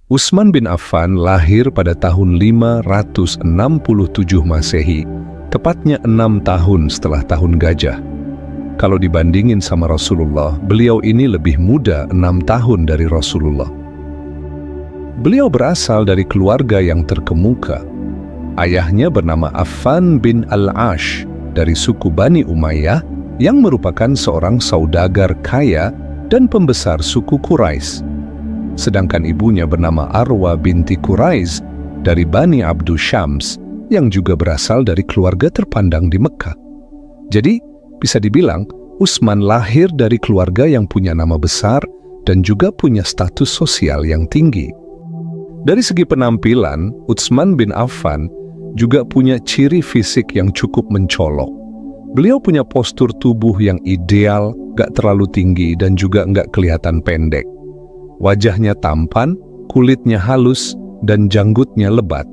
Utsman bin Affan lahir pada tahun 567 Masehi, tepatnya 6 tahun setelah tahun gajah. Kalau dibandingin sama Rasulullah, beliau ini lebih muda 6 tahun dari Rasulullah. Beliau berasal dari keluarga yang terkemuka. Ayahnya bernama Affan bin Al-Ash dari suku Bani Umayyah yang merupakan seorang saudagar kaya dan pembesar suku Quraisy. Sedangkan ibunya bernama Arwa binti Quraiz dari Bani Abdu Syams yang juga berasal dari keluarga terpandang di Mekah. Jadi, bisa dibilang Utsman lahir dari keluarga yang punya nama besar dan juga punya status sosial yang tinggi. Dari segi penampilan, Utsman bin Affan juga punya ciri fisik yang cukup mencolok. Beliau punya postur tubuh yang ideal, gak terlalu tinggi dan juga gak kelihatan pendek. Wajahnya tampan, kulitnya halus, dan janggutnya lebat.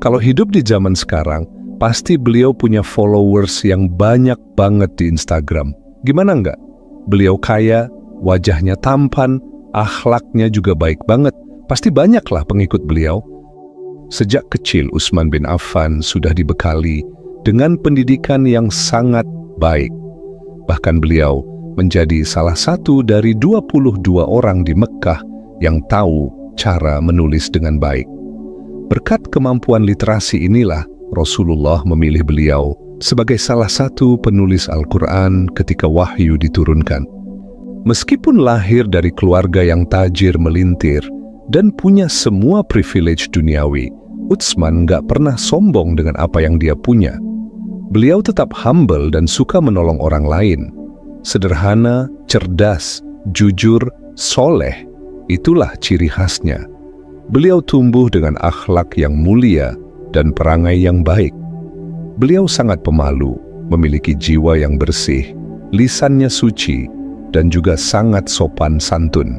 Kalau hidup di zaman sekarang, pasti beliau punya followers yang banyak banget di Instagram. Gimana enggak? Beliau kaya, wajahnya tampan, akhlaknya juga baik banget. Pasti banyaklah pengikut beliau. Sejak kecil, Utsman bin Affan sudah dibekali dengan pendidikan yang sangat baik. Bahkan beliau menjadi salah satu dari 22 orang di Mekah yang tahu cara menulis dengan baik. Berkat kemampuan literasi inilah Rasulullah memilih beliau sebagai salah satu penulis Al-Quran ketika wahyu diturunkan. Meskipun lahir dari keluarga yang tajir melintir dan punya semua privilege duniawi, Utsman gak pernah sombong dengan apa yang dia punya. Beliau tetap humble dan suka menolong orang lain. Sederhana, cerdas, jujur, soleh, itulah ciri khasnya. Beliau tumbuh dengan akhlak yang mulia dan perangai yang baik. Beliau sangat pemalu, memiliki jiwa yang bersih, lisannya suci, dan juga sangat sopan santun.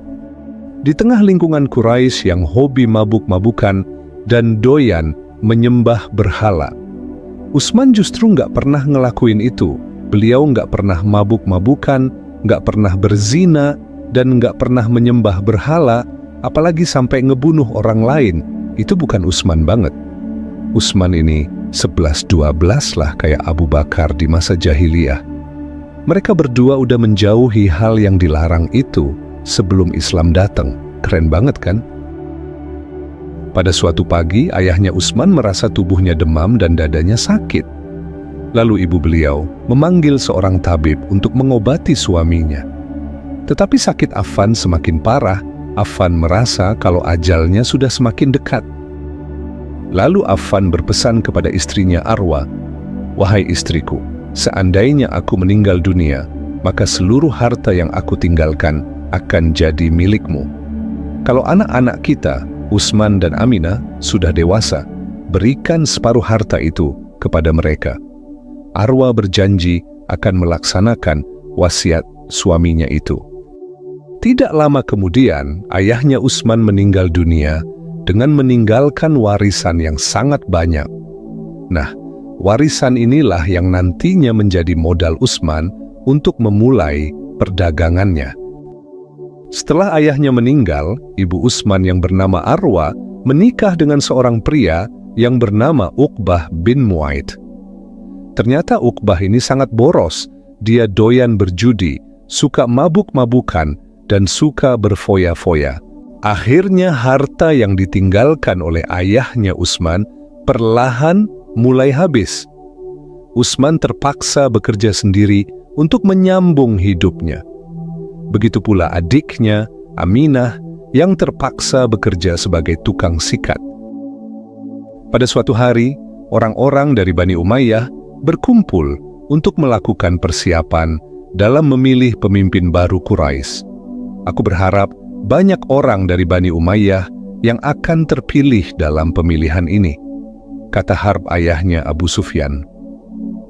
Di tengah lingkungan Quraisy yang hobi mabuk-mabukan dan doyan menyembah berhala, Utsman justru nggak pernah ngelakuin itu. Beliau nggak pernah mabuk-mabukan, nggak pernah berzina, dan nggak pernah menyembah berhala, apalagi sampai ngebunuh orang lain. Itu bukan Utsman banget. Utsman ini 11-12 lah kayak Abu Bakar di masa jahiliyah. Mereka berdua udah menjauhi hal yang dilarang itu sebelum Islam datang. Keren banget kan? Pada suatu pagi, ayahnya Utsman merasa tubuhnya demam dan dadanya sakit. Lalu ibu beliau memanggil seorang tabib untuk mengobati suaminya. Tetapi sakit Affan semakin parah. Affan merasa kalau ajalnya sudah semakin dekat. Lalu Affan berpesan kepada istrinya Arwa, "Wahai istriku, seandainya aku meninggal dunia, maka seluruh harta yang aku tinggalkan akan jadi milikmu. Kalau anak-anak kita, Utsman dan Aminah, sudah dewasa, berikan separuh harta itu kepada mereka." Arwa berjanji akan melaksanakan wasiat suaminya itu. Tidak lama kemudian, ayahnya Utsman meninggal dunia dengan meninggalkan warisan yang sangat banyak. Nah, warisan inilah yang nantinya menjadi modal Utsman untuk memulai perdagangannya. Setelah ayahnya meninggal, ibu Utsman yang bernama Arwa menikah dengan seorang pria yang bernama Uqbah bin Mu'aid. Ternyata Uqbah ini sangat boros. Dia doyan berjudi, suka mabuk-mabukan, dan suka berfoya-foya. Akhirnya harta yang ditinggalkan oleh ayahnya Utsman perlahan mulai habis. Utsman terpaksa bekerja sendiri untuk menyambung hidupnya. Begitu pula adiknya, Aminah, yang terpaksa bekerja sebagai tukang sikat. Pada suatu hari, orang-orang dari Bani Umayyah berkumpul untuk melakukan persiapan dalam memilih pemimpin baru Quraisy. Aku berharap banyak orang dari Bani Umayyah yang akan terpilih dalam pemilihan ini, kata Harb ayahnya Abu Sufyan.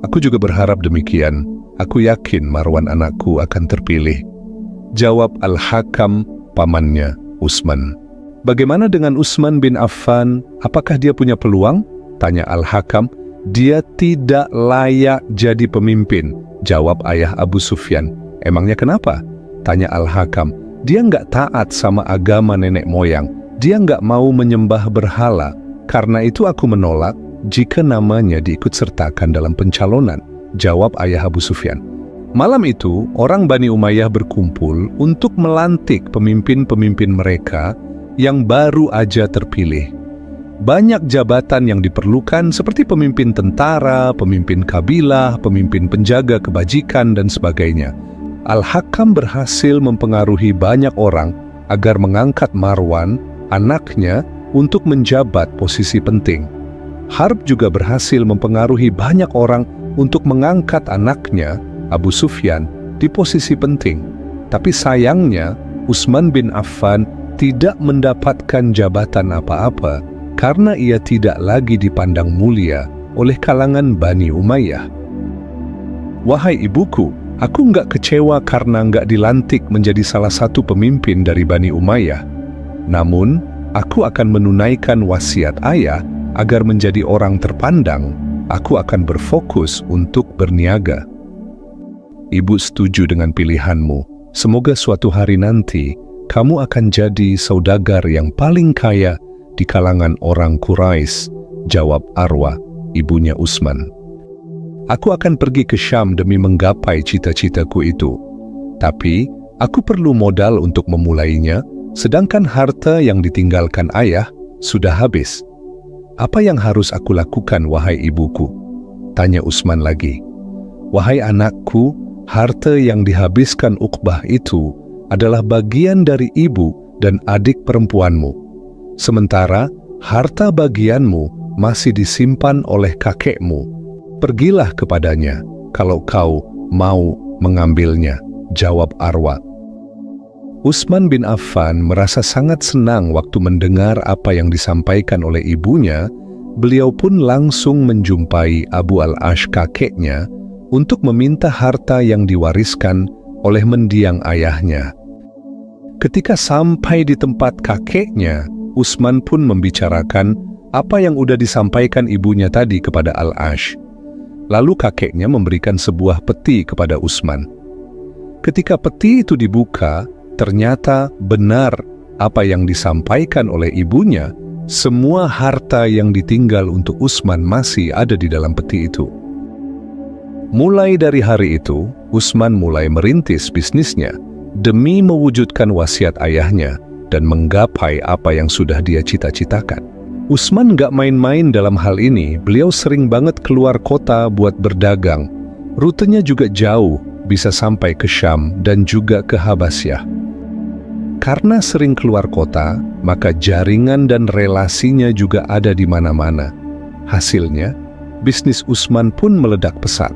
Aku juga berharap demikian. Aku yakin Marwan anakku akan terpilih, jawab Al-Hakam, pamannya Utsman. Bagaimana dengan Utsman bin Affan? Apakah dia punya peluang? Tanya Al-Hakam. Dia tidak layak jadi pemimpin, jawab ayah Abu Sufyan. Emangnya kenapa? Tanya Al-Hakam. Dia nggak taat sama agama nenek moyang. Dia nggak mau menyembah berhala, karena itu aku menolak jika namanya diikutsertakan dalam pencalonan, jawab ayah Abu Sufyan. Malam itu, orang Bani Umayyah berkumpul untuk melantik pemimpin-pemimpin mereka yang baru aja terpilih. Banyak jabatan yang diperlukan seperti pemimpin tentara, pemimpin kabilah, pemimpin penjaga kebajikan, dan sebagainya. Al-Hakam berhasil mempengaruhi banyak orang agar mengangkat Marwan, anaknya, untuk menjabat posisi penting. Harb juga berhasil mempengaruhi banyak orang untuk mengangkat anaknya, Abu Sufyan, di posisi penting. Tapi sayangnya, Utsman bin Affan tidak mendapatkan jabatan apa-apa karena ia tidak lagi dipandang mulia oleh kalangan Bani Umayyah. Wahai ibuku, aku nggak kecewa karena nggak dilantik menjadi salah satu pemimpin dari Bani Umayyah. Namun, aku akan menunaikan wasiat ayah agar menjadi orang terpandang. Aku akan berfokus untuk berniaga. Ibu setuju dengan pilihanmu. Semoga suatu hari nanti kamu akan jadi saudagar yang paling kaya di kalangan orang Quraisy, jawab Arwa, ibunya Utsman. Aku akan pergi ke Syam demi menggapai cita-citaku itu. Tapi, aku perlu modal untuk memulainya, sedangkan harta yang ditinggalkan ayah sudah habis. Apa yang harus aku lakukan, wahai ibuku? Tanya Utsman lagi. Wahai anakku, harta yang dihabiskan Uqbah itu adalah bagian dari ibu dan adik perempuanmu. Sementara harta bagianmu masih disimpan oleh kakekmu. Pergilah kepadanya kalau kau mau mengambilnya, jawab Arwa. Utsman bin Affan merasa sangat senang waktu mendengar apa yang disampaikan oleh ibunya. Beliau pun langsung menjumpai Abu al-Ash kakeknya untuk meminta harta yang diwariskan oleh mendiang ayahnya. Ketika sampai di tempat kakeknya, Utsman pun membicarakan apa yang udah disampaikan ibunya tadi kepada Al-Ash. Lalu kakeknya memberikan sebuah peti kepada Utsman. Ketika peti itu dibuka, ternyata benar apa yang disampaikan oleh ibunya. Semua harta yang ditinggal untuk Utsman masih ada di dalam peti itu. Mulai dari hari itu, Utsman mulai merintis bisnisnya demi mewujudkan wasiat ayahnya dan menggapai apa yang sudah dia cita-citakan. Utsman nggak main-main dalam hal ini. Beliau sering banget keluar kota buat berdagang. Rutenya juga jauh, bisa sampai ke Syam dan juga ke Habasyah. Karena sering keluar kota, maka jaringan dan relasinya juga ada di mana-mana. Hasilnya, bisnis Utsman pun meledak pesat.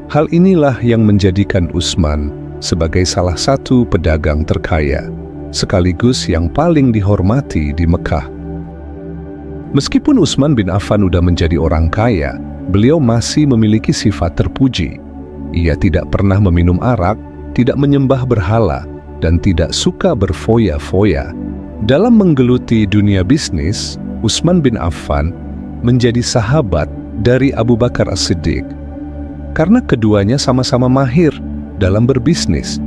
Hal inilah yang menjadikan Utsman sebagai salah satu pedagang terkaya, sekaligus yang paling dihormati di Mekah. Meskipun Utsman bin Affan udah menjadi orang kaya, beliau masih memiliki sifat terpuji. Ia tidak pernah meminum arak, tidak menyembah berhala, dan tidak suka berfoya-foya. Dalam menggeluti dunia bisnis, Utsman bin Affan menjadi sahabat dari Abu Bakar As-Siddiq. Karena keduanya sama-sama mahir dalam berbisnis.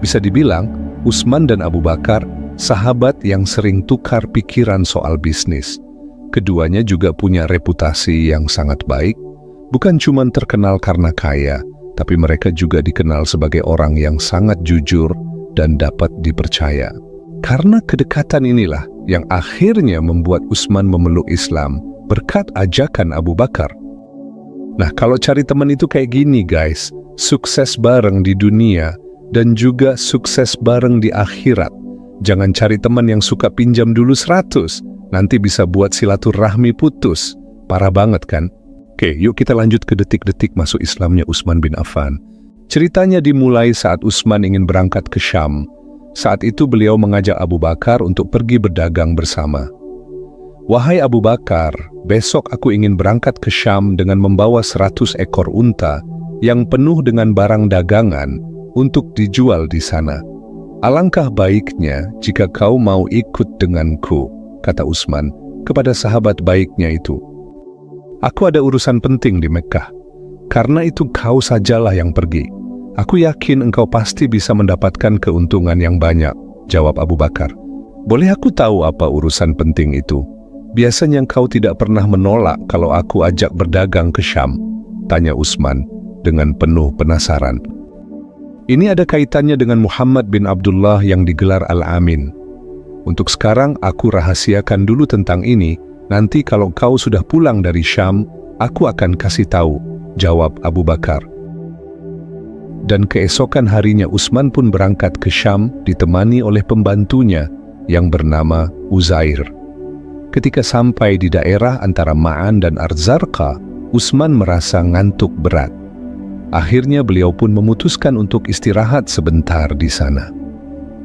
Bisa dibilang, Utsman dan Abu Bakar sahabat yang sering tukar pikiran soal bisnis. Keduanya juga punya reputasi yang sangat baik, bukan cuma terkenal karena kaya, tapi mereka juga dikenal sebagai orang yang sangat jujur dan dapat dipercaya. Karena kedekatan inilah yang akhirnya membuat Utsman memeluk Islam berkat ajakan Abu Bakar. Nah, kalau cari teman itu kayak gini guys, sukses bareng di dunia dan juga sukses bareng di akhirat. Jangan cari teman yang suka pinjam dulu 100, nanti bisa buat silaturahmi putus. Parah banget kan? Oke, yuk kita lanjut ke detik-detik masuk Islamnya Utsman bin Affan. Ceritanya dimulai saat Utsman ingin berangkat ke Syam. Saat itu beliau mengajak Abu Bakar untuk pergi berdagang bersama. Wahai Abu Bakar, besok aku ingin berangkat ke Syam dengan membawa 100 ekor unta yang penuh dengan barang dagangan untuk dijual di sana. Alangkah baiknya jika kau mau ikut denganku, kata Utsman kepada sahabat baiknya itu. Aku ada urusan penting di Mekah. Karena itu kau sajalah yang pergi. Aku yakin engkau pasti bisa mendapatkan keuntungan yang banyak, jawab Abu Bakar. "Boleh aku tahu apa urusan penting itu? Biasanya engkau tidak pernah menolak kalau aku ajak berdagang ke Syam," tanya Utsman dengan penuh penasaran. "Ini ada kaitannya dengan Muhammad bin Abdullah yang digelar Al-Amin. Untuk sekarang aku rahasiakan dulu tentang ini, nanti kalau kau sudah pulang dari Syam, aku akan kasih tahu," jawab Abu Bakar. Dan keesokan harinya Utsman pun berangkat ke Syam ditemani oleh pembantunya yang bernama Uzair. Ketika sampai di daerah antara Ma'an dan Arzarqa, Utsman merasa ngantuk berat. Akhirnya beliau pun memutuskan untuk istirahat sebentar di sana.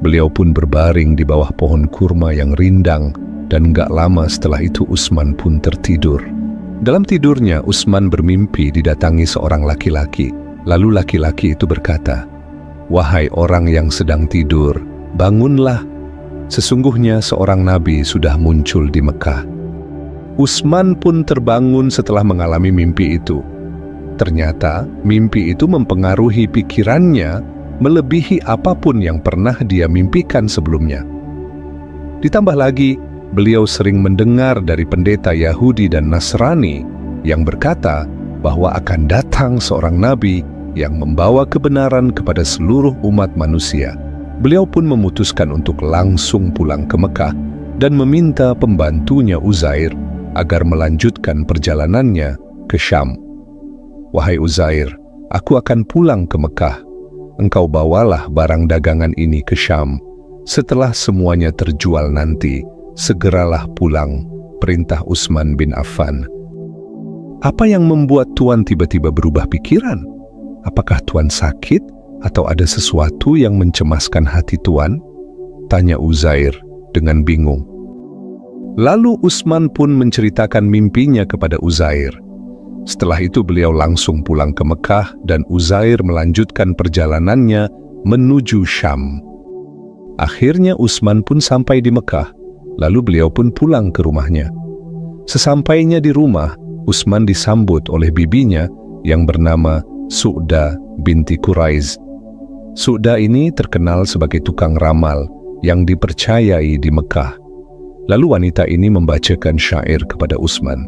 Beliau pun berbaring di bawah pohon kurma yang rindang, dan gak lama setelah itu Utsman pun tertidur. Dalam tidurnya Utsman bermimpi didatangi seorang laki-laki. Lalu laki-laki itu berkata, "Wahai orang yang sedang tidur, bangunlah. Sesungguhnya seorang nabi sudah muncul di Mekah." Utsman pun terbangun setelah mengalami mimpi itu. Ternyata mimpi itu mempengaruhi pikirannya melebihi apapun yang pernah dia mimpikan sebelumnya. Ditambah lagi, beliau sering mendengar dari pendeta Yahudi dan Nasrani yang berkata bahwa akan datang seorang nabi yang membawa kebenaran kepada seluruh umat manusia. Beliau pun memutuskan untuk langsung pulang ke Mekah dan meminta pembantunya Uzair agar melanjutkan perjalanannya ke Syam. "Wahai Uzair, aku akan pulang ke Mekah. Engkau bawalah barang dagangan ini ke Syam. Setelah semuanya terjual nanti, segeralah pulang," perintah Utsman bin Affan. "Apa yang membuat Tuan tiba-tiba berubah pikiran? Apakah Tuan sakit atau ada sesuatu yang mencemaskan hati Tuan?" tanya Uzair dengan bingung. Lalu Utsman pun menceritakan mimpinya kepada Uzair. Setelah itu beliau langsung pulang ke Mekah dan Uzair melanjutkan perjalanannya menuju Syam. Akhirnya Utsman pun sampai di Mekah, lalu beliau pun pulang ke rumahnya. Sesampainya di rumah, Utsman disambut oleh bibinya yang bernama Su'da binti Quraiz. Su'da ini terkenal sebagai tukang ramal yang dipercayai di Mekah. Lalu wanita ini membacakan syair kepada Utsman.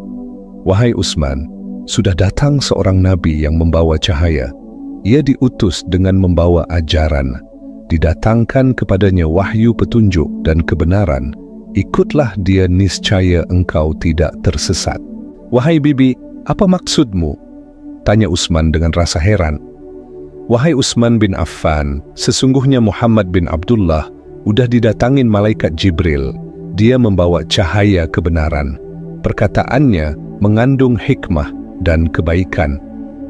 "Wahai Utsman, sudah datang seorang nabi yang membawa cahaya. Ia diutus dengan membawa ajaran. Didatangkan kepadanya wahyu petunjuk dan kebenaran. Ikutlah dia, niscaya engkau tidak tersesat." "Wahai bibi, apa maksudmu?" tanya Utsman dengan rasa heran. "Wahai Utsman bin Affan, sesungguhnya Muhammad bin Abdullah udah didatangin malaikat Jibril. Dia membawa cahaya kebenaran. Perkataannya mengandung hikmah dan kebaikan.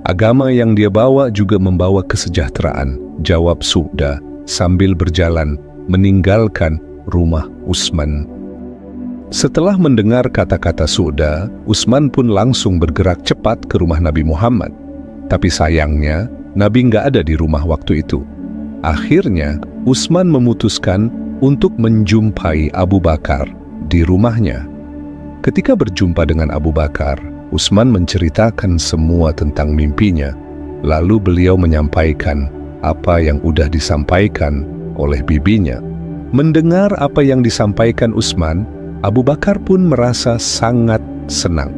Agama yang dia bawa juga membawa kesejahteraan," jawab Su'da sambil berjalan meninggalkan rumah Utsman. Setelah mendengar kata-kata Su'da, Utsman pun langsung bergerak cepat ke rumah Nabi Muhammad. Tapi sayangnya, Nabi nggak ada di rumah waktu itu. Akhirnya, Utsman memutuskan untuk menjumpai Abu Bakar di rumahnya. Ketika berjumpa dengan Abu Bakar, Utsman menceritakan semua tentang mimpinya. Lalu beliau menyampaikan apa yang udah disampaikan oleh bibinya. Mendengar apa yang disampaikan Utsman, Abu Bakar pun merasa sangat senang.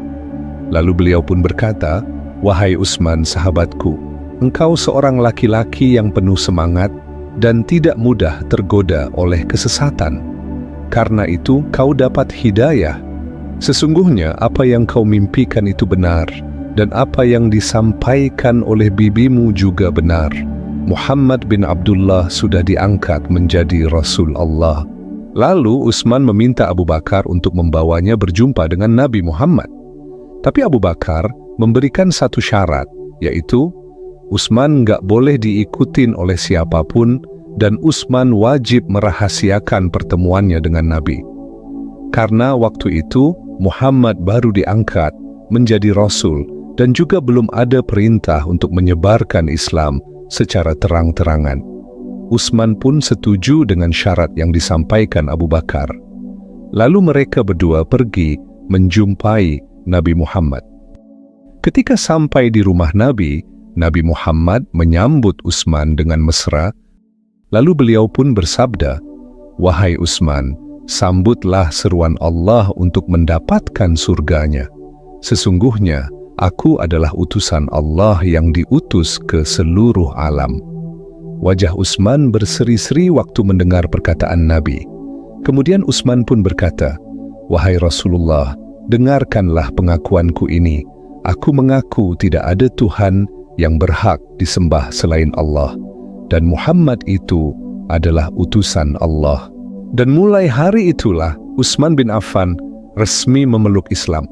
Lalu beliau pun berkata, "Wahai Utsman sahabatku, engkau seorang laki-laki yang penuh semangat dan tidak mudah tergoda oleh kesesatan. Karena itu kau dapat hidayah. Sesungguhnya apa yang kau mimpikan itu benar, dan apa yang disampaikan oleh bibimu juga benar. Muhammad bin Abdullah sudah diangkat menjadi Rasul Allah." Lalu Utsman meminta Abu Bakar untuk membawanya berjumpa dengan Nabi Muhammad. Tapi Abu Bakar memberikan satu syarat, yaitu Utsman nggak boleh diikutin oleh siapapun dan Utsman wajib merahasiakan pertemuannya dengan Nabi. Karena waktu itu Muhammad baru diangkat menjadi Rasul dan juga belum ada perintah untuk menyebarkan Islam secara terang-terangan. Utsman pun setuju dengan syarat yang disampaikan Abu Bakar. Lalu mereka berdua pergi menjumpai Nabi Muhammad. Ketika sampai di rumah Nabi, Nabi Muhammad menyambut Utsman dengan mesra. Lalu beliau pun bersabda, "Wahai Utsman, sambutlah seruan Allah untuk mendapatkan surganya. Sesungguhnya, aku adalah utusan Allah yang diutus ke seluruh alam. Wajah Utsman berseri-seri waktu mendengar perkataan Nabi. Kemudian Utsman pun berkata, "Wahai Rasulullah, dengarkanlah pengakuanku ini. Aku mengaku tidak ada Tuhan yang berhak disembah selain Allah, dan Muhammad itu adalah utusan Allah." Dan mulai hari itulah Utsman bin Affan resmi memeluk Islam.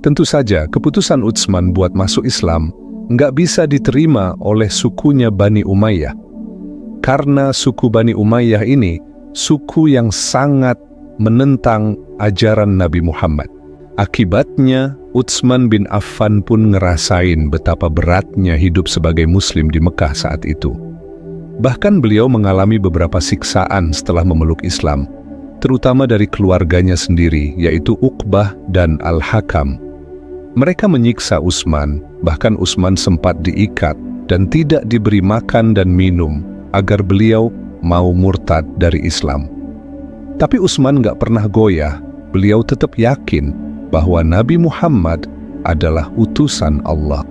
Tentu saja keputusan Utsman buat masuk Islam nggak bisa diterima oleh sukunya Bani Umayyah. Karena suku Bani Umayyah ini suku yang sangat menentang ajaran Nabi Muhammad. Akibatnya Utsman bin Affan pun ngerasain betapa beratnya hidup sebagai muslim di Mekah saat itu. Bahkan beliau mengalami beberapa siksaan setelah memeluk Islam, terutama dari keluarganya sendiri, yaitu Uqbah dan Al-Hakam. Mereka menyiksa Utsman, bahkan Utsman sempat diikat dan tidak diberi makan dan minum agar beliau mau murtad dari Islam. Tapi Utsman nggak pernah goyah, beliau tetap yakin bahwa Nabi Muhammad adalah utusan Allah.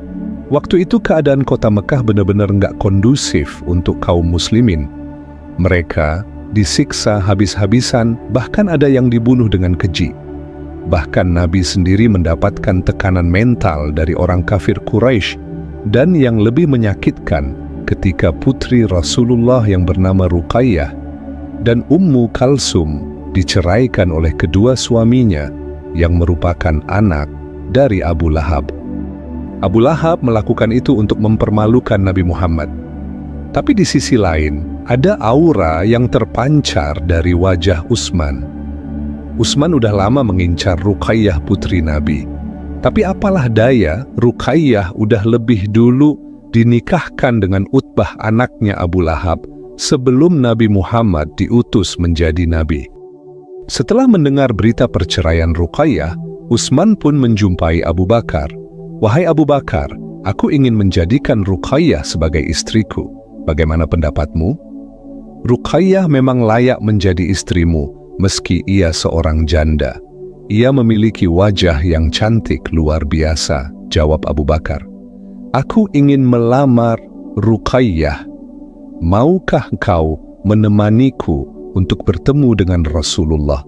Waktu itu keadaan kota Mekah benar-benar nggak kondusif untuk kaum muslimin. Mereka disiksa habis-habisan, bahkan ada yang dibunuh dengan keji. Bahkan Nabi sendiri mendapatkan tekanan mental dari orang kafir Quraisy, dan yang lebih menyakitkan ketika putri Rasulullah yang bernama Ruqayyah dan Ummu Kalsum diceraikan oleh kedua suaminya yang merupakan anak dari Abu Lahab. Abu Lahab melakukan itu untuk mempermalukan Nabi Muhammad. Tapi di sisi lain, ada aura yang terpancar dari wajah Utsman. Utsman udah lama mengincar Ruqayyah putri Nabi. Tapi apalah daya, Ruqayyah udah lebih dulu dinikahkan dengan Utbah anaknya Abu Lahab sebelum Nabi Muhammad diutus menjadi Nabi. Setelah mendengar berita perceraian Ruqayyah, Utsman pun menjumpai Abu Bakar. "Wahai Abu Bakar, aku ingin menjadikan Ruqayyah sebagai istriku. Bagaimana pendapatmu?" "Ruqayyah memang layak menjadi istrimu, meski ia seorang janda. Ia memiliki wajah yang cantik luar biasa," jawab Abu Bakar. "Aku ingin melamar Ruqayyah. Maukah engkau menemaniku untuk bertemu dengan Rasulullah?"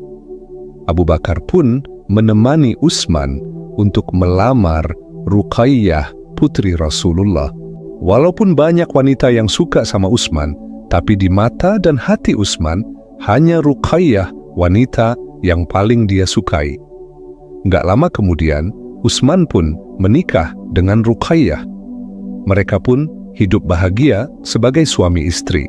Abu Bakar pun menemani Utsman untuk melamar Ruqayyah putri Rasulullah. Walaupun banyak wanita yang suka sama Utsman, tapi di mata dan hati Utsman hanya Ruqayyah wanita yang paling dia sukai. Nggak lama kemudian, Utsman pun menikah dengan Ruqayyah. Mereka pun hidup bahagia sebagai suami istri.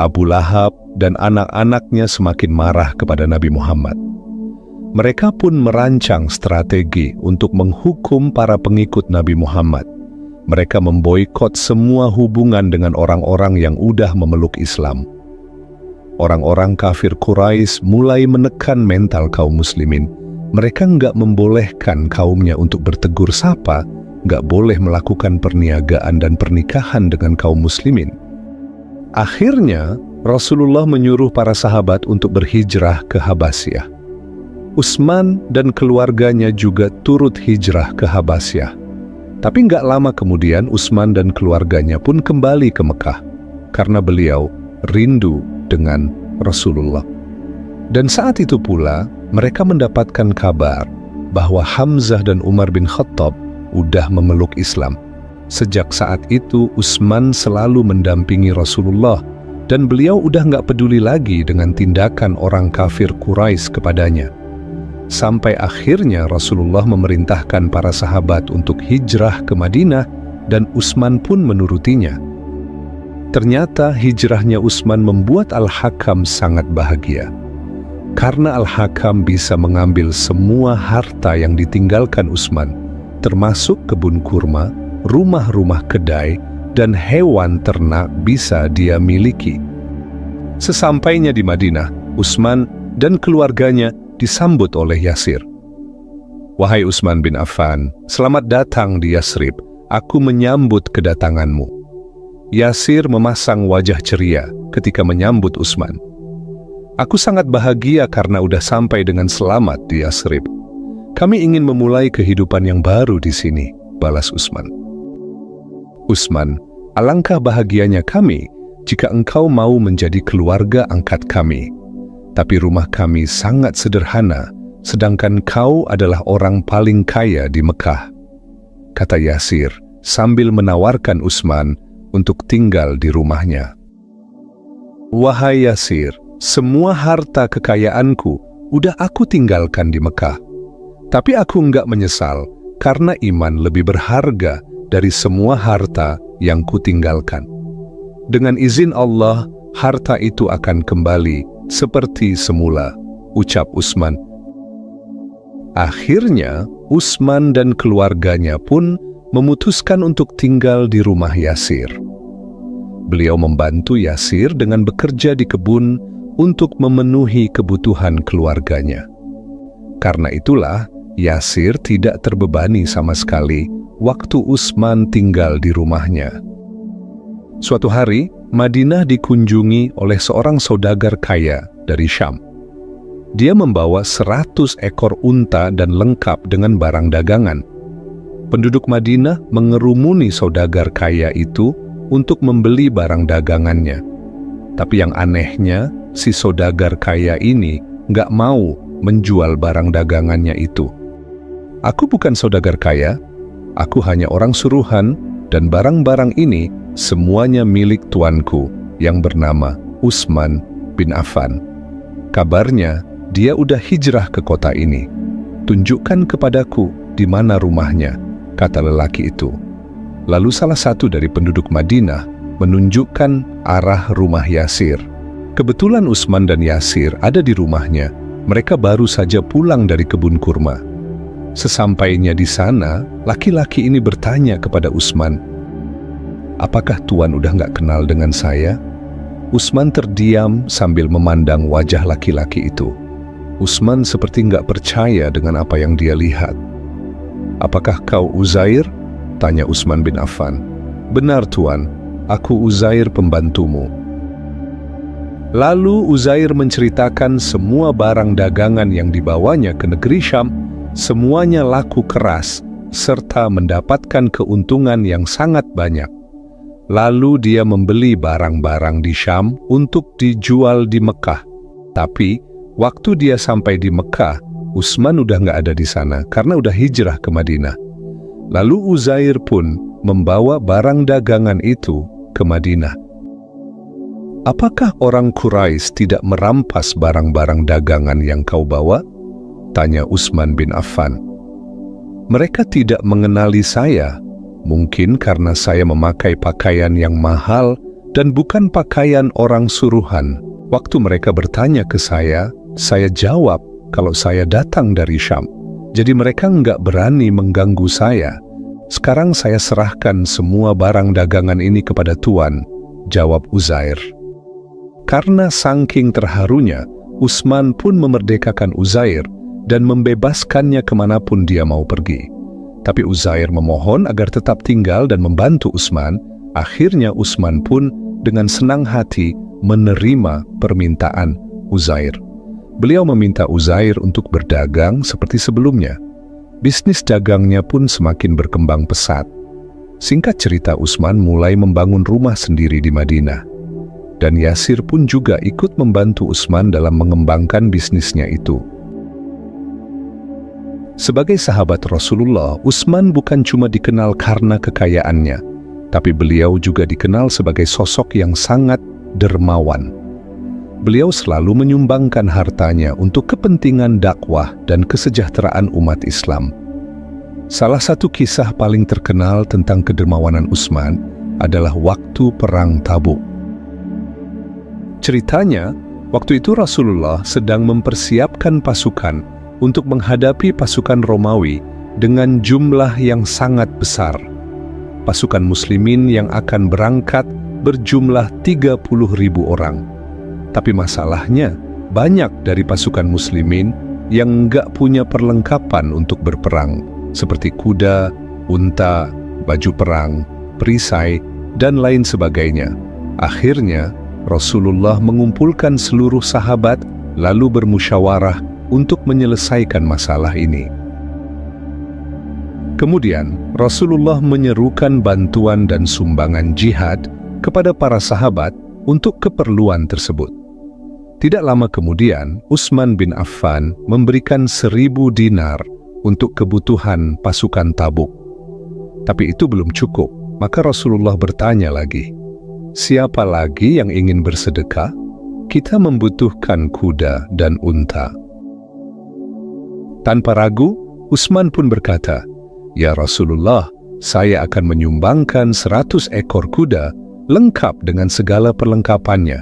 Abu Lahab dan anak-anaknya semakin marah kepada Nabi Muhammad. Mereka pun merancang strategi untuk menghukum para pengikut Nabi Muhammad. Mereka memboikot semua hubungan dengan orang-orang yang udah memeluk Islam. Orang-orang kafir Quraisy mulai menekan mental kaum muslimin. Mereka nggak membolehkan kaumnya untuk bertegur sapa, nggak boleh melakukan perniagaan dan pernikahan dengan kaum muslimin. Akhirnya, Rasulullah menyuruh para sahabat untuk berhijrah ke Habasyah. Utsman dan keluarganya juga turut hijrah ke Habasyah. Tapi nggak lama kemudian Utsman dan keluarganya pun kembali ke Mekah karena beliau rindu dengan Rasulullah. Dan saat itu pula mereka mendapatkan kabar bahwa Hamzah dan Umar bin Khattab udah memeluk Islam. Sejak saat itu Utsman selalu mendampingi Rasulullah dan beliau udah nggak peduli lagi dengan tindakan orang kafir Quraisy kepadanya. Sampai akhirnya Rasulullah memerintahkan para sahabat untuk hijrah ke Madinah dan Utsman pun menurutinya. Ternyata hijrahnya Utsman membuat Al-Hakam sangat bahagia. Karena Al-Hakam bisa mengambil semua harta yang ditinggalkan Utsman, termasuk kebun kurma, rumah-rumah kedai, dan hewan ternak bisa dia miliki. Sesampainya di Madinah, Utsman dan keluarganya disambut oleh Yasir. "Wahai Utsman bin Affan, selamat datang di Yasrib. Aku menyambut kedatanganmu." Yasir memasang wajah ceria ketika menyambut Utsman. Aku sangat bahagia karena udah sampai dengan selamat di Yasrib. Kami ingin memulai kehidupan yang baru di sini, balas Utsman. Utsman, alangkah bahagianya kami jika engkau mau menjadi keluarga angkat kami. Tapi rumah kami sangat sederhana, sedangkan kau adalah orang paling kaya di Mekah, kata Yasir sambil menawarkan Utsman untuk tinggal di rumahnya. Wahai Yasir, semua harta kekayaanku udah aku tinggalkan di Mekah. Tapi aku enggak menyesal karena iman lebih berharga dari semua harta yang kutinggalkan. Dengan izin Allah, harta itu akan kembali seperti semula, ucap Utsman. Akhirnya, Utsman dan keluarganya pun memutuskan untuk tinggal di rumah Yasir. Beliau membantu Yasir dengan bekerja di kebun untuk memenuhi kebutuhan keluarganya. Karena itulah, Yasir tidak terbebani sama sekali waktu Utsman tinggal di rumahnya. Suatu hari, Madinah dikunjungi oleh seorang saudagar kaya dari Syam. Dia membawa 100 ekor unta dan lengkap dengan barang dagangan. Penduduk Madinah mengerumuni saudagar kaya itu untuk membeli barang dagangannya. Tapi yang anehnya, si saudagar kaya ini nggak mau menjual barang dagangannya itu. Aku bukan saudagar kaya, aku hanya orang suruhan, dan barang-barang ini semuanya milik tuanku yang bernama Utsman bin Affan. Kabarnya, dia udah hijrah ke kota ini. Tunjukkan kepadaku di mana rumahnya, kata lelaki itu. Lalu salah satu dari penduduk Madinah menunjukkan arah rumah Yasir. Kebetulan Utsman dan Yasir ada di rumahnya. Mereka baru saja pulang dari kebun kurma. Sesampainya di sana, laki-laki ini bertanya kepada Utsman, "Apakah Tuan udah nggak kenal dengan saya?" Utsman terdiam sambil memandang wajah laki-laki itu. Utsman seperti nggak percaya dengan apa yang dia lihat. "Apakah kau Uzair?" tanya Utsman bin Affan. "Benar Tuan, aku Uzair pembantumu." Lalu Uzair menceritakan semua barang dagangan yang dibawanya ke negeri Syam, semuanya laku keras, serta mendapatkan keuntungan yang sangat banyak. Lalu dia membeli barang-barang di Syam untuk dijual di Mekah. Tapi, waktu dia sampai di Mekah, Utsman udah nggak ada di sana karena udah hijrah ke Madinah. Lalu Uzair pun membawa barang dagangan itu ke Madinah. "Apakah orang Quraisy tidak merampas barang-barang dagangan yang kau bawa?" tanya Utsman bin Affan. "Mereka tidak mengenali saya, mungkin karena saya memakai pakaian yang mahal dan bukan pakaian orang suruhan. Waktu mereka bertanya ke saya jawab kalau saya datang dari Syam. Jadi mereka nggak berani mengganggu saya. Sekarang saya serahkan semua barang dagangan ini kepada Tuan," jawab Uzair. Karena saking terharunya, Utsman pun memerdekakan Uzair dan membebaskannya kemanapun dia mau pergi. Tapi Uzair memohon agar tetap tinggal dan membantu Utsman. Akhirnya Utsman pun dengan senang hati menerima permintaan Uzair. Beliau meminta Uzair untuk berdagang seperti sebelumnya. Bisnis dagangnya pun semakin berkembang pesat. Singkat cerita, Utsman mulai membangun rumah sendiri di Madinah. Dan Yasir pun juga ikut membantu Utsman dalam mengembangkan bisnisnya itu. Sebagai sahabat Rasulullah, Utsman bukan cuma dikenal karena kekayaannya, tapi beliau juga dikenal sebagai sosok yang sangat dermawan. Beliau selalu menyumbangkan hartanya untuk kepentingan dakwah dan kesejahteraan umat Islam. Salah satu kisah paling terkenal tentang kedermawanan Utsman adalah waktu Perang Tabuk. Ceritanya, waktu itu Rasulullah sedang mempersiapkan pasukan untuk menghadapi pasukan Romawi dengan jumlah yang sangat besar. Pasukan muslimin yang akan berangkat berjumlah 30.000 orang. Tapi masalahnya, banyak dari pasukan muslimin yang nggak punya perlengkapan untuk berperang, seperti kuda, unta, baju perang, perisai, dan lain sebagainya. Akhirnya, Rasulullah mengumpulkan seluruh sahabat lalu bermusyawarah untuk menyelesaikan masalah ini. Kemudian, Rasulullah menyerukan bantuan dan sumbangan jihad kepada para sahabat untuk keperluan tersebut. Tidak lama kemudian, Utsman bin Affan memberikan 1.000 dinar untuk kebutuhan pasukan Tabuk. Tapi itu belum cukup, maka Rasulullah bertanya lagi, "Siapa lagi yang ingin bersedekah? Kita membutuhkan kuda dan unta." Tanpa ragu, Utsman pun berkata, "Ya Rasulullah, saya akan menyumbangkan 100 ekor kuda lengkap dengan segala perlengkapannya,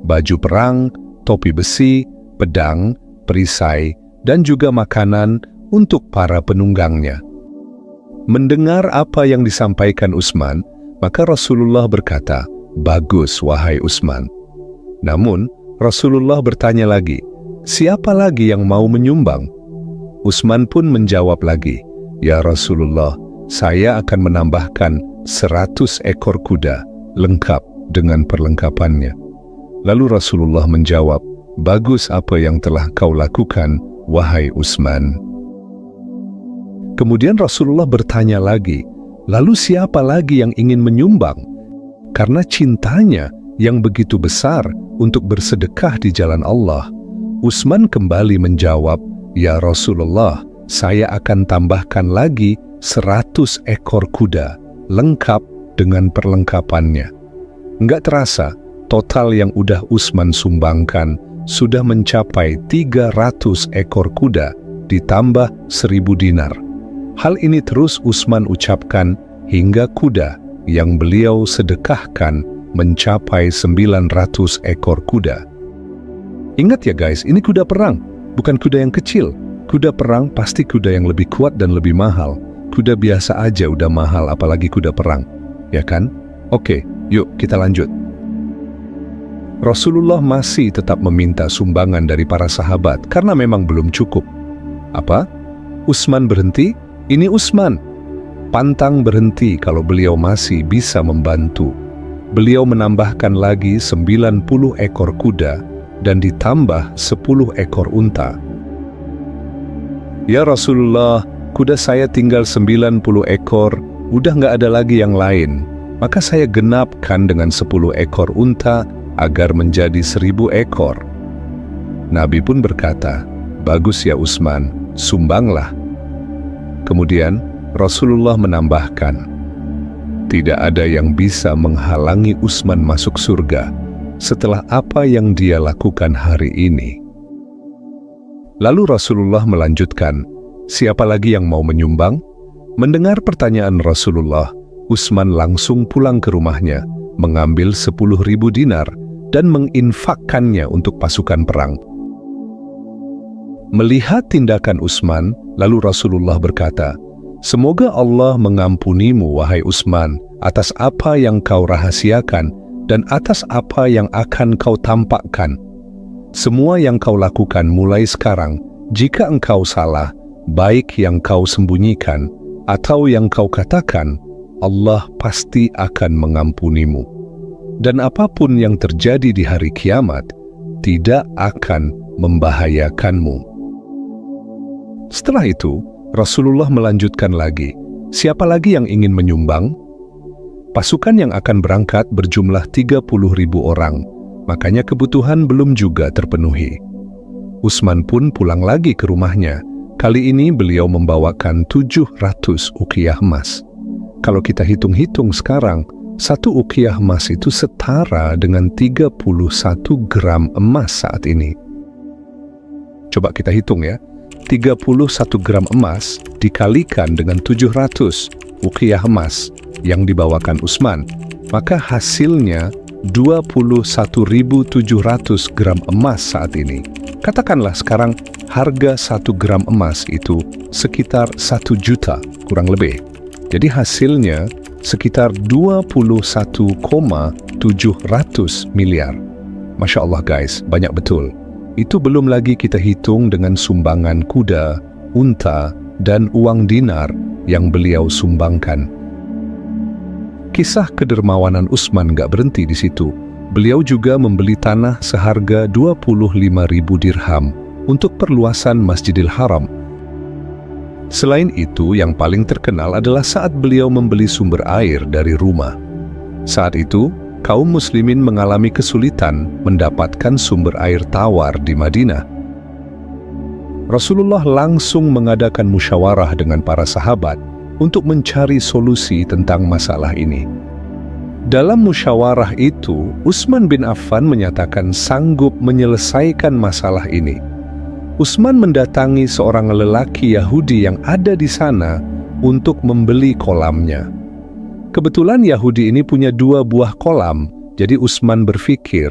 baju perang, topi besi, pedang, perisai, dan juga makanan untuk para penunggangnya." Mendengar apa yang disampaikan Utsman, maka Rasulullah berkata, "Bagus, wahai Utsman." Namun, Rasulullah bertanya lagi, "Siapa lagi yang mau menyumbang?" Utsman pun menjawab lagi, "Ya Rasulullah, saya akan menambahkan 100 ekor kuda, lengkap dengan perlengkapannya." Lalu Rasulullah menjawab, "Bagus apa yang telah kau lakukan, wahai Utsman." Kemudian Rasulullah bertanya lagi, "Lalu siapa lagi yang ingin menyumbang?" Karena cintanya yang begitu besar untuk bersedekah di jalan Allah, Utsman kembali menjawab, "Ya Rasulullah, saya akan tambahkan lagi 100 ekor kuda, lengkap dengan perlengkapannya." Enggak terasa, total yang udah Utsman sumbangkan sudah mencapai 300 ekor kuda ditambah 1.000 dinar. Hal ini terus Utsman ucapkan hingga kuda yang beliau sedekahkan mencapai 900 ekor kuda. Ingat ya guys, ini kuda perang, bukan kuda yang kecil. Kuda perang pasti kuda yang lebih kuat dan lebih mahal. Kuda biasa aja udah mahal, apalagi kuda perang, ya kan? Oke, yuk kita lanjut. Rasulullah masih tetap meminta sumbangan dari para sahabat karena memang belum cukup. Apa? Utsman berhenti? Ini Utsman. Pantang berhenti kalau beliau masih bisa membantu. Beliau menambahkan lagi 90 ekor kuda dan ditambah 10 ekor unta. "Ya Rasulullah, kuda saya tinggal 90 ekor, udah nggak ada lagi yang lain. Maka saya genapkan dengan 10 ekor unta agar menjadi 1.000 ekor. Nabi pun berkata, "Bagus ya Utsman, sumbanglah." Kemudian Rasulullah menambahkan, "Tidak ada yang bisa menghalangi Utsman masuk surga setelah apa yang dia lakukan hari ini." Lalu Rasulullah melanjutkan, "Siapa lagi yang mau menyumbang?" Mendengar pertanyaan Rasulullah, Utsman langsung pulang ke rumahnya, mengambil 10.000 dinar dan menginfakkannya untuk pasukan perang. Melihat tindakan Utsman, lalu Rasulullah berkata, "Semoga Allah mengampunimu, wahai Utsman, atas apa yang kau rahasiakan dan atas apa yang akan kau tampakkan. Semua yang kau lakukan mulai sekarang, jika engkau salah, baik yang kau sembunyikan atau yang kau katakan, Allah pasti akan mengampunimu. Dan apapun yang terjadi di hari kiamat tidak akan membahayakanmu." Setelah itu, Rasulullah melanjutkan lagi, "Siapa lagi yang ingin menyumbang?" Pasukan yang akan berangkat berjumlah 30.000 orang, makanya kebutuhan belum juga terpenuhi. Utsman pun pulang lagi ke rumahnya. Kali ini beliau membawakan 700 uqiyah emas. Kalau kita hitung-hitung sekarang, 1 uqiyah emas itu setara dengan 31 gram emas saat ini. Coba kita hitung ya, 31 gram emas dikalikan dengan 700 uqiyah emas yang dibawakan Utsman, maka hasilnya 21.700 gram emas saat ini. Katakanlah sekarang harga 1 gram emas itu sekitar 1 juta kurang lebih. Jadi hasilnya sekitar 21,700 miliar. Masya Allah guys, banyak betul. Itu belum lagi kita hitung dengan sumbangan kuda, unta, dan uang dinar yang beliau sumbangkan. Kisah kedermawanan Utsman gak berhenti di situ. Beliau juga membeli tanah seharga 25.000 dirham untuk perluasan Masjidil Haram. Selain itu, yang paling terkenal adalah saat beliau membeli sumber air dari rumah. Saat itu, kaum muslimin mengalami kesulitan mendapatkan sumber air tawar di Madinah. Rasulullah langsung mengadakan musyawarah dengan para sahabat untuk mencari solusi tentang masalah ini. Dalam musyawarah itu, Utsman bin Affan menyatakan sanggup menyelesaikan masalah ini. Utsman mendatangi seorang lelaki Yahudi yang ada di sana untuk membeli kolamnya. Kebetulan Yahudi ini punya 2 buah kolam, jadi Utsman berpikir,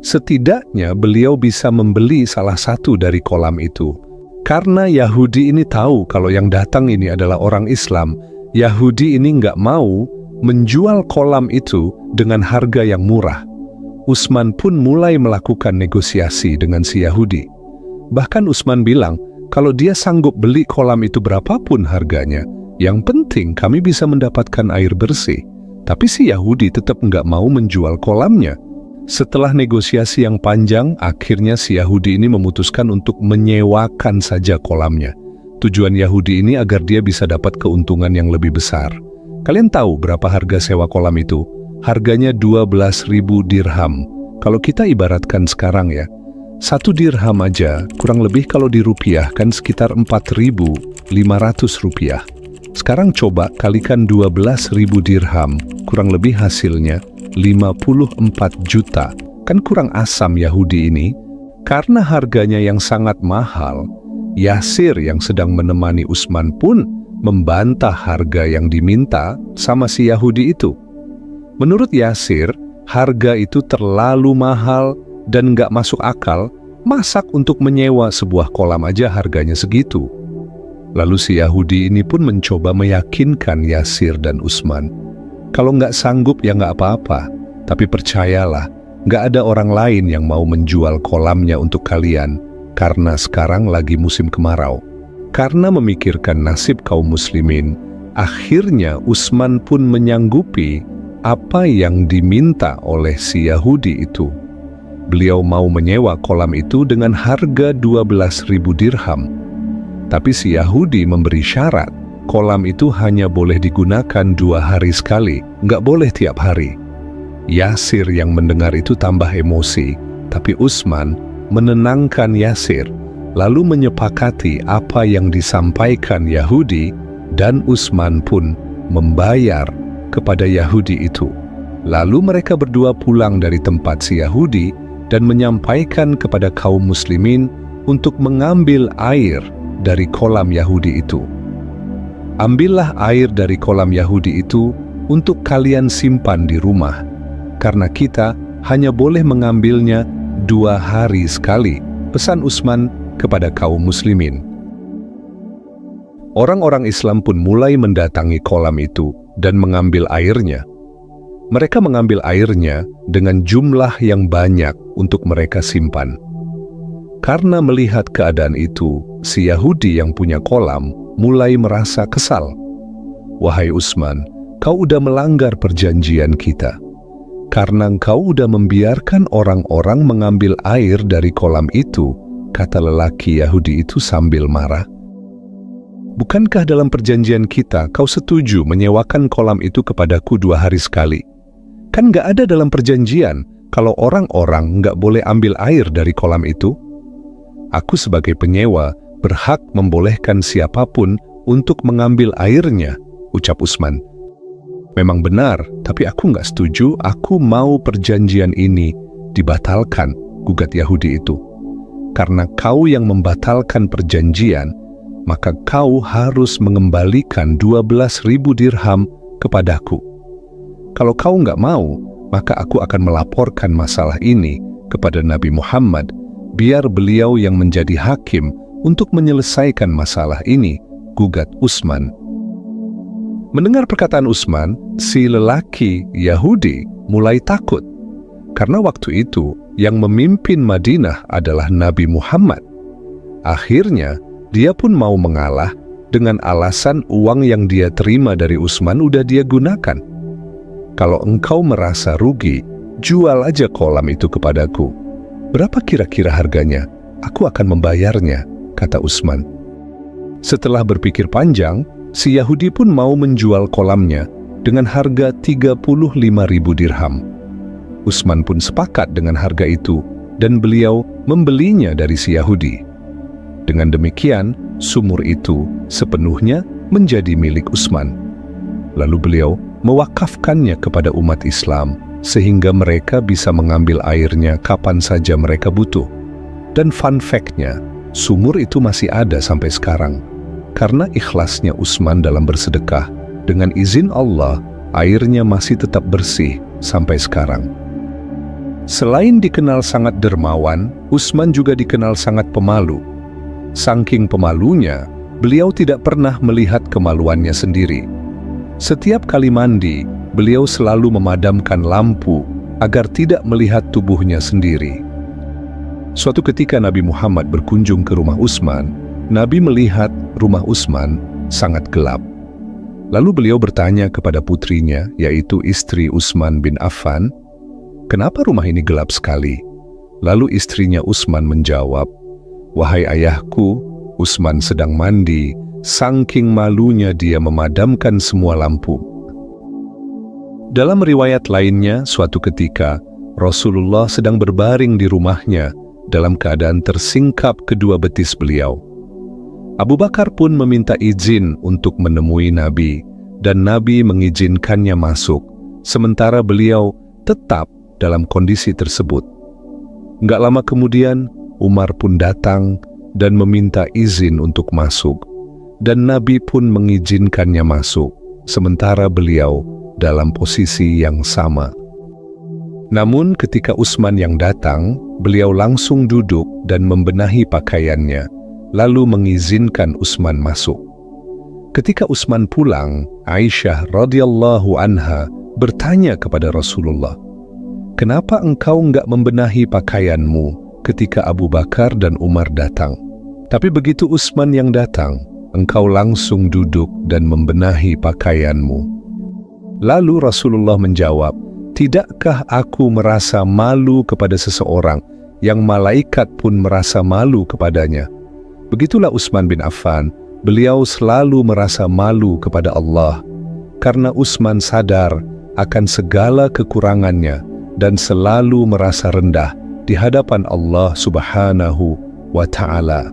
setidaknya beliau bisa membeli salah satu dari kolam itu. Karena Yahudi ini tahu kalau yang datang ini adalah orang Islam, Yahudi ini nggak mau menjual kolam itu dengan harga yang murah. Utsman pun mulai melakukan negosiasi dengan si Yahudi. Bahkan Utsman bilang, kalau dia sanggup beli kolam itu berapapun harganya, yang penting kami bisa mendapatkan air bersih. Tapi si Yahudi tetap nggak mau menjual kolamnya. Setelah negosiasi yang panjang, akhirnya si Yahudi ini memutuskan untuk menyewakan saja kolamnya. Tujuan Yahudi ini agar dia bisa dapat keuntungan yang lebih besar. Kalian tahu berapa harga sewa kolam itu? Harganya 12.000 dirham. Kalau kita ibaratkan sekarang ya, 1 dirham aja kurang lebih kalau dirupiahkan sekitar 4.500 rupiah. Sekarang coba kalikan 12.000 dirham, kurang lebih hasilnya 54 juta. Kan kurang asam Yahudi ini. Karena harganya yang sangat mahal, Yasir yang sedang menemani Utsman pun membantah harga yang diminta sama si Yahudi itu. Menurut Yasir, harga itu terlalu mahal dan nggak masuk akal. Masak untuk menyewa sebuah kolam aja harganya segitu. Lalu si Yahudi ini pun mencoba meyakinkan Yasir dan Utsman. Kalau nggak sanggup ya nggak apa-apa, tapi percayalah, nggak ada orang lain yang mau menjual kolamnya untuk kalian, karena sekarang lagi musim kemarau. Karena memikirkan nasib kaum muslimin, akhirnya Utsman pun menyanggupi apa yang diminta oleh si Yahudi itu. Beliau mau menyewa kolam itu dengan harga 12.000 dirham. Tapi si Yahudi memberi syarat, kolam itu hanya boleh digunakan 2 hari sekali, nggak boleh tiap hari. Yasir yang mendengar itu tambah emosi, tapi Utsman menenangkan Yasir, lalu menyepakati apa yang disampaikan Yahudi, dan Utsman pun membayar kepada Yahudi itu. Lalu mereka berdua pulang dari tempat si Yahudi dan menyampaikan kepada kaum muslimin untuk mengambil air dari kolam Yahudi itu. Ambillah air dari kolam Yahudi itu untuk kalian simpan di rumah, karena kita hanya boleh mengambilnya 2 hari sekali, pesan Utsman kepada kaum muslimin. Orang-orang Islam pun mulai mendatangi kolam itu dan mengambil airnya. Mereka mengambil airnya dengan jumlah yang banyak untuk mereka simpan. Karena melihat keadaan itu, si Yahudi yang punya kolam mulai merasa kesal. Wahai Utsman, kau udah melanggar perjanjian kita. Karena engkau udah membiarkan orang-orang mengambil air dari kolam itu, kata lelaki Yahudi itu sambil marah. Bukankah dalam perjanjian kita kau setuju menyewakan kolam itu kepadaku 2 hari sekali? Kan nggak ada dalam perjanjian kalau orang-orang nggak boleh ambil air dari kolam itu. Aku sebagai penyewa berhak membolehkan siapapun untuk mengambil airnya, ucap Utsman. Memang benar, tapi aku nggak setuju, aku mau perjanjian ini dibatalkan, gugat Yahudi itu. Karena kau yang membatalkan perjanjian, maka kau harus mengembalikan 12.000 dirham kepadaku. Kalau kau nggak mau, maka aku akan melaporkan masalah ini kepada Nabi Muhammad, biar beliau yang menjadi hakim untuk menyelesaikan masalah ini, gugat Utsman. Mendengar perkataan Utsman, si lelaki Yahudi mulai takut. Karena waktu itu yang memimpin Madinah adalah Nabi Muhammad. Akhirnya, dia pun mau mengalah dengan alasan uang yang dia terima dari Utsman udah dia gunakan. Kalau engkau merasa rugi, jual aja kolam itu kepadaku. Berapa kira-kira harganya? Aku akan membayarnya, kata Utsman. Setelah berpikir panjang, si Yahudi pun mau menjual kolamnya dengan harga 35.000 dirham. Utsman pun sepakat dengan harga itu dan beliau membelinya dari si Yahudi. Dengan demikian, sumur itu sepenuhnya menjadi milik Utsman. Lalu beliau mewakafkannya kepada umat Islam sehingga mereka bisa mengambil airnya kapan saja mereka butuh. Dan fun fact-nya, sumur itu masih ada sampai sekarang. Karena ikhlasnya Utsman dalam bersedekah, dengan izin Allah, airnya masih tetap bersih sampai sekarang. Selain dikenal sangat dermawan, Utsman juga dikenal sangat pemalu. Saking pemalunya, beliau tidak pernah melihat kemaluannya sendiri. Setiap kali mandi, beliau selalu memadamkan lampu agar tidak melihat tubuhnya sendiri. Suatu ketika Nabi Muhammad berkunjung ke rumah Utsman, Nabi melihat rumah Utsman sangat gelap. Lalu beliau bertanya kepada putrinya, yaitu istri Utsman bin Affan, "Kenapa rumah ini gelap sekali?" Lalu istrinya Utsman menjawab, "Wahai ayahku, Utsman sedang mandi, saking malunya dia memadamkan semua lampu." Dalam riwayat lainnya, suatu ketika Rasulullah sedang berbaring di rumahnya dalam keadaan tersingkap kedua betis beliau. Abu Bakar pun meminta izin untuk menemui Nabi, dan Nabi mengizinkannya masuk, sementara beliau tetap dalam kondisi tersebut. Nggak lama kemudian, Umar pun datang dan meminta izin untuk masuk, dan Nabi pun mengizinkannya masuk, sementara beliau dalam posisi yang sama. Namun ketika Utsman yang datang, beliau langsung duduk dan membenahi pakaiannya, lalu mengizinkan Utsman masuk. Ketika Utsman pulang, Aisyah radhiyallahu anha bertanya kepada Rasulullah, "Kenapa engkau enggak membenahi pakaianmu ketika Abu Bakar dan Umar datang? Tapi begitu Utsman yang datang, engkau langsung duduk dan membenahi pakaianmu." Lalu Rasulullah menjawab, "Tidakkah aku merasa malu kepada seseorang yang malaikat pun merasa malu kepadanya?" Begitulah Utsman bin Affan, beliau selalu merasa malu kepada Allah, karena Utsman sadar akan segala kekurangannya dan selalu merasa rendah di hadapan Allah Subhanahu wa Ta'ala.